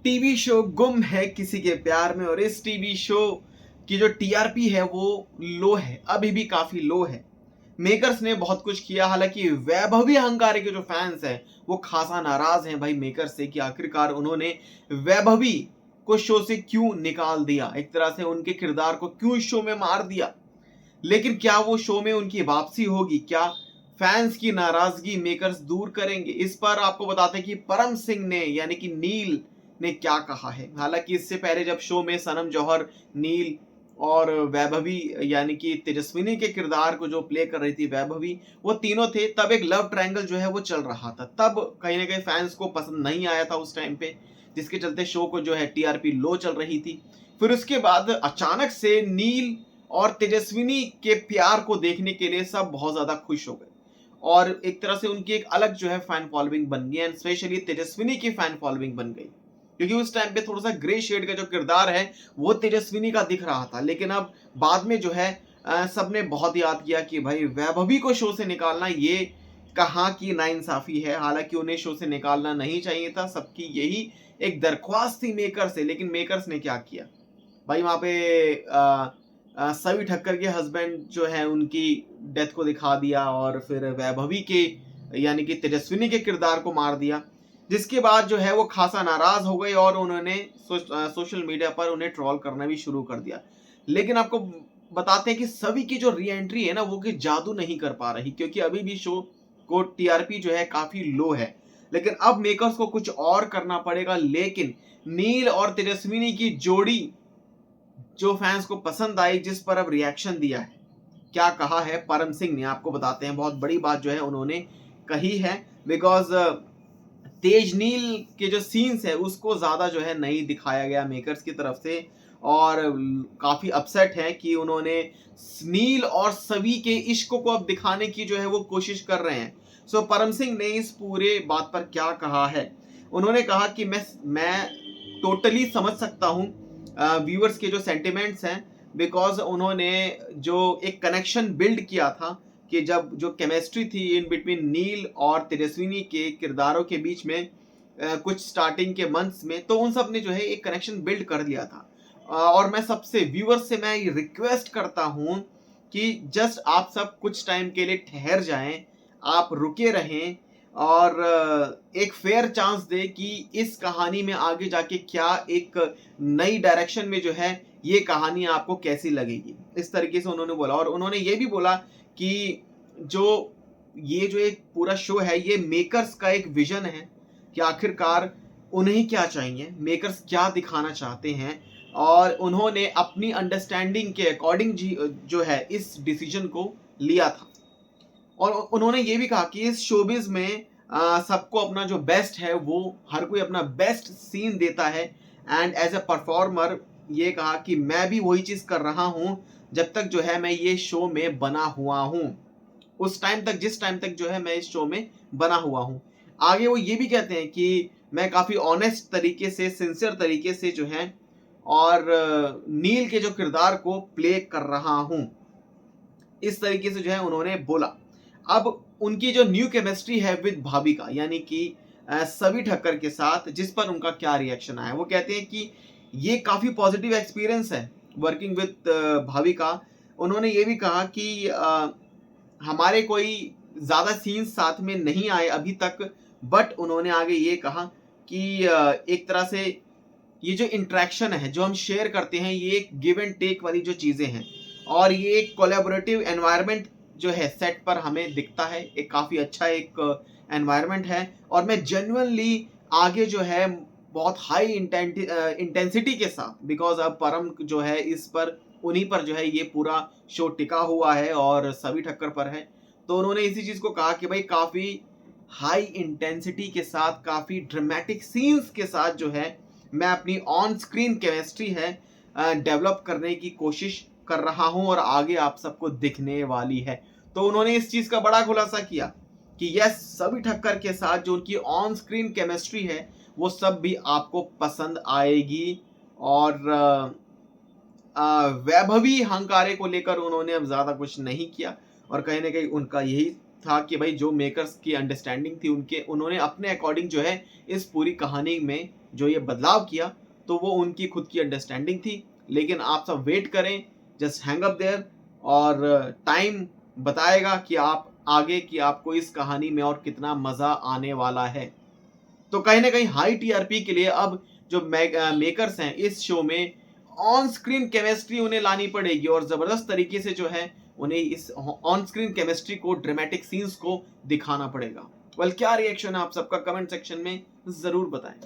TV show गुम है किसी के प्यार में और इस टीवी शो की जो टीआरपी है वो लो है, अभी भी काफी लो है। मेकर्स ने बहुत कुछ किया, हालांकि वैभवी हंगारे के जो फैंस हैं वो खासा नाराज हैं भाई मेकर्स से कि आखिरकार उन्होंने वैभवी को शो से क्यों निकाल दिया, एक तरह से उनके किरदार को क्यों शो में मार दिया। लेकिन क्या वो शो में उनकी वापसी होगी? क्या फैंस की नाराजगी मेकर्स दूर करेंगे? इस पर आपको बताते हैं कि परम सिंह ने यानी कि नील ने क्या कहा है। हालांकि इससे पहले जब शो में सनम जौहर, नील और वैभवी यानी कि तेजस्विनी के किरदार को जो प्ले कर रही थी वैभवी, वो तीनों थे, तब एक लव ट्रायंगल जो है वो चल रहा था। तब कहीं ना कहीं फैंस को पसंद नहीं आया था उस टाइम पे, जिसके चलते शो को जो है टीआरपी लो चल रही थी। फिर उसके बाद अचानक से नील और तेजस्विनी के प्यार को देखने के लिए सब बहुत ज्यादा खुश हो गए और एक तरह से उनकी एक अलग जो है फैन फॉलोइंग बन गई एंड स्पेशली तेजस्विनी की फैन फॉलोइंग बन गई, क्योंकि उस टाइम पे थोड़ा सा ग्रे शेड का जो किरदार है वो तेजस्विनी का दिख रहा था। लेकिन अब बाद में जो है सबने बहुत याद किया कि भाई वैभवी को शो से निकालना ये कहाँ की नाइंसाफी है। हालांकि उन्हें शो से निकालना नहीं चाहिए था, सबकी यही एक दरख्वास्त थी मेकर से। लेकिन मेकर्स ने क्या किया भाई, वहां पे सभी ठक्कर के हस्बैंड जो है उनकी डेथ को दिखा दिया और फिर वैभवी के यानी कि तेजस्विनी के किरदार को मार दिया, जिसके बाद जो है वो खासा नाराज हो गए और उन्होंने सोशल मीडिया पर उन्हें ट्रोल करना भी शुरू कर दिया। लेकिन आपको बताते हैं कि सभी की जो री एंट्री है ना वो कि जादू नहीं कर पा रही, क्योंकि अभी भी शो को टीआरपी जो है काफी लो है। लेकिन अब मेकर्स को कुछ और करना पड़ेगा। लेकिन नील और तेजस्विनी की जोड़ी जो फैंस को पसंद आई, जिस पर अब रिएक्शन दिया है, क्या कहा है परम सिंह ने, आपको बताते हैं। बहुत बड़ी बात जो है उन्होंने कही है, बिकॉज तेज नील के जो सीन्स है उसको ज्यादा जो है नहीं दिखाया गया मेकर्स की तरफ से और काफी अपसेट है कि उन्होंने नील और सभी के इश्क को अब दिखाने की जो है वो कोशिश कर रहे हैं। सो परम सिंह ने इस पूरे बात पर क्या कहा है, उन्होंने कहा कि मैं टोटली समझ सकता हूँ व्यूअर्स के जो सेंटिमेंट्स हैं, बिकॉज उन्होंने जो एक कनेक्शन बिल्ड किया था कि जब जो केमिस्ट्री थी इन बिटवीन नील और तेजस्विनी के किरदारों के बीच में कुछ स्टार्टिंग के मंथ्स में, तो उन सब ने जो है एक कनेक्शन बिल्ड कर लिया था। और मैं सबसे व्यूअर्स से मैं ये रिक्वेस्ट करता हूं कि जस्ट आप सब कुछ टाइम के लिए ठहर जाएं, आप रुके रहें और एक फेयर चांस दे कि इस कहानी में आगे जाके क्या एक नई डायरेक्शन में जो है ये कहानी आपको कैसी लगेगी। इस तरीके से उन्होंने बोला और उन्होंने ये भी बोला कि ये जो एक पूरा शो है ये मेकर्स का एक विजन है कि आखिरकार उन्हें क्या चाहिए, मेकर्स क्या दिखाना चाहते हैं, और उन्होंने अपनी अंडरस्टैंडिंग के अकॉर्डिंग जो है इस डिसीजन को लिया था। और उन्होंने ये भी कहा कि इस शोबिज में सबको अपना जो बेस्ट है वो हर कोई अपना बेस्ट सीन देता है एंड एज अ परफॉर्मर ये कहा कि मैं भी वही चीज कर रहा हूं जब तक जो है मैं ये शो में बना हुआ हूं, उस टाइम तक जिस टाइम तक जो है मैं इस शो में बना हुआ हूं। आगे वो ये भी कहते हैं कि मैं काफी ऑनेस्ट तरीके से, सिंसियर तरीके से जो है और नील के जो किरदार को प्ले कर रहा हूं, इस तरीके से जो है उन्होंने बोला। अब उनकी जो न्यू केमिस्ट्री है विद भाविका यानी कि सभी ठक्कर के साथ, जिस पर उनका क्या रिएक्शन आया, वो कहते हैं कि ये काफी पॉजिटिव एक्सपीरियंस है वर्किंग विद भाविका। उन्होंने ये भी कहा कि हमारे कोई ज्यादा सीन्स साथ में नहीं आए अभी तक, बट उन्होंने आगे ये कहा कि एक तरह से ये जो इंटरेक्शन है जो हम शेयर करते हैं ये एक गिव एंड टेक वाली जो चीजें हैं और ये एक कोलैबोरेटिव एनवायरनमेंट जो है सेट पर हमें दिखता है, एक काफी अच्छा एक एनवायरनमेंट है। और मैं जेन्युइनली आगे जो है बहुत हाई इंटेंसिटी के साथ, बिकॉज अब परम जो है इस पर उन्हीं पर जो है ये पूरा शो टिका हुआ है और सभी ठक्कर पर है, तो उन्होंने इसी चीज को कहा कि भाई काफी हाई इंटेंसिटी के साथ, काफी ड्रामेटिक सीन्स के साथ जो है मैं अपनी ऑन स्क्रीन केमिस्ट्री है डेवलप करने की कोशिश कर रहा हूं और आगे आप सबको दिखने वाली है। तो उन्होंने इस चीज का बड़ा खुलासा किया कि यस, सभी ठक्कर के साथ जो उनकी ऑन स्क्रीन केमिस्ट्री है वो सब भी आपको पसंद आएगी। और वैभवी हंकारे को लेकर उन्होंने अब ज्यादा कुछ नहीं किया और कहीं ना कहीं उनका यही था कि भाई जो मेकर्स की अंडरस्टैंडिंग थी उन्होंने अपने अकॉर्डिंग जो है इस पूरी कहानी में जो ये बदलाव किया तो वो उनकी खुद की अंडरस्टैंडिंग थी। लेकिन आप सब वेट करें, जस्ट हैंग अप देयर, और टाइम बताएगा कि आप आगे कि आपको इस कहानी में और कितना मजा आने वाला है। तो कहीं ना कहीं हाई टीआरपी के लिए अब जो मेकर्स हैं इस शो में ऑन स्क्रीन केमिस्ट्री उन्हें लानी पड़ेगी, और जबरदस्त तरीके से जो है उन्हें इस ऑन स्क्रीन केमिस्ट्री को, ड्रामेटिक सीन्स को दिखाना पड़ेगा। वेल, क्या रिएक्शन है आप सबका, कमेंट सेक्शन में जरूर बताएं।